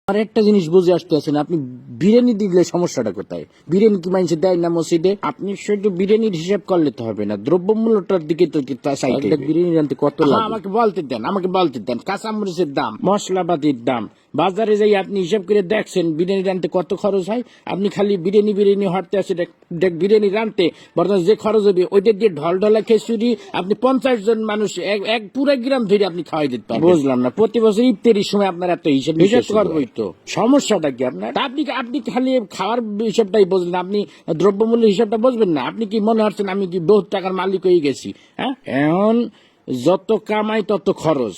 আর একটা জিনিস বুঝে আসতে আছেন, আপনি বিরিয়ানি দিলে সমস্যাটা কোথায়? বিরিয়ানি কি মানুষ দেয় না মসজিদে? আপনি শুধু বিরিয়ানির হিসাব করলে তো হবে না, দ্রব্যমূল্যটার দিকে তো চাইতে হবে। বিরিয়ানি রানতে কত লাগে? আমাকে বলতে দেন কাঁচামরিচের দাম, মশলাপাতির দাম, বাজারে যাই আপনি হিসাব করে দেখছেন বিরিয়ানি রানতে কত খরচ হয়। আপনি খালি বিরিয়ানি হাঁটতে আসে বিরিয়ানি রানতে বর্তমানে যে খরচ হবে ওইটা দিয়ে ঢলঢলা খিচুড়ি আপনি 50 জন মানুষ এক পুরো গ্রাম ধরে আপনি খাওয়াই দিতে পারবেন। বুঝলাম না, প্রতি বছর ইফতারির সময় আপনার এত হিসাব করবোই তো, সমস্যাটা কি আপনার? আপনি খালি খাওয়ার হিসাবটাই বুঝলেন, আপনি দ্রব্যমূল্যের হিসাবটা বুঝবেন না। আপনি কি মনে হচ্ছেন আমি কি বহুত টাকার মালিক হয়ে গেছি? হ্যাঁ, এখন যত কামাই তত খরচ।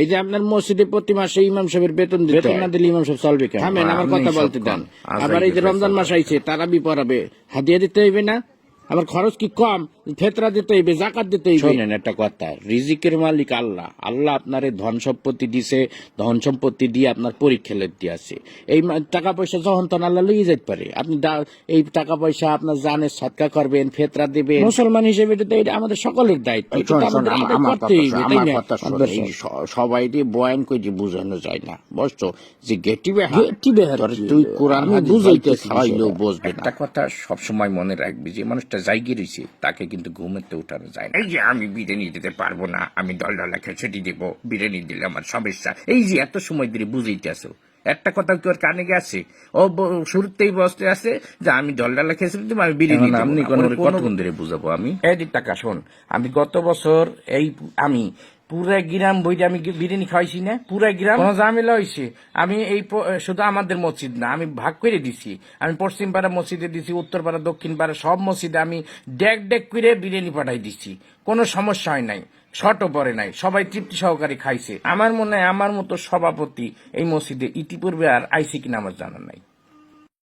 এই যে আপনার মসজিদে প্রতি মাসে ইমাম সাহেবের বেতন না দিলে ইমাম সাহেব চলবে কেন? থামেন, আমার কথা বলতে দেন। আবার এই যে রমজান মাস আইছে, তারাবি পড়াবে, হাদিয়া দিতে হইবে না? আমার খরচ কি কম? ফেতরা দিতে হইবে, জাকাত দিতে হইবে। শোনেন একটা কথা, রিজিকের মালিক আল্লাহ। আল্লাহ আপনার ধন সম্পত্তি দিছে, ধন সম্পত্তি দিয়ে আপনার পরীক্ষা লেতে আছে। এই টাকা পয়সা যখন তখন আল্লাহ লইয়ে যেতে পারে। আপনি এই টাকা পয়সা আপনার জানের সৎকা করবেন, ফেতরা দিবেন। মুসলমান হিসেবে এটা আমাদের সকলের দায়িত্ব। সবাই বয়ান করে বুঝানো যায় না, বুঝছো? যে তুই কোরআন বুঝাইতে চাইলেও বুঝবে না। একটা কথা সবসময় মনে রাখবি, যে মানুষটা জায়গা রয়েছে তাকে কিন্তু ঘুমেতে উঠানো যায় না। এই যে আমি বিরিয়ানি দিতে পারবো না, আমি ডলডলা খিচুড়ি দেবো, বিরিয়ানি দিলে আমার সমস্যা, এই যে এত সময় ধরে বুঝাইতে আসো, একটা কথা কি ওর কানে গেছে? ও শুরুতেই বসতে আছে যে আমি ডলডলা খিচুড়ি দেবো, আমি বিরিয়ানি দেবো। আপনি কতক্ষণ ধরে বুঝাবো আমি? এই টাকা শোন, আমি গত বছর আমি পুরা গ্রাম বইটা আমি বিরিয়ানি খাওয়াইছি না, পুরা গ্রাম কোনো ঝামেলা হয়েছে। আমি শুধু আমাদের মসজিদ না, আমি ভাগ করে দিছি। আমি পশ্চিম পাড়া মসজিদে দিছি, উত্তর পাড়া, দক্ষিণ পাড়া সব মসজিদে আমি ডেক করে বিরিয়ানি পাঠাই দিচ্ছি। কোনো সমস্যা হয় নাই, শর্টও পরে নাই, সবাই তৃপ্তি সহকারে খাইছে। আমার মনে হয় আমার মতো সভাপতি এই মসজিদে ইতিপূর্বে আর আইসি কিনা আমার জানা নাই।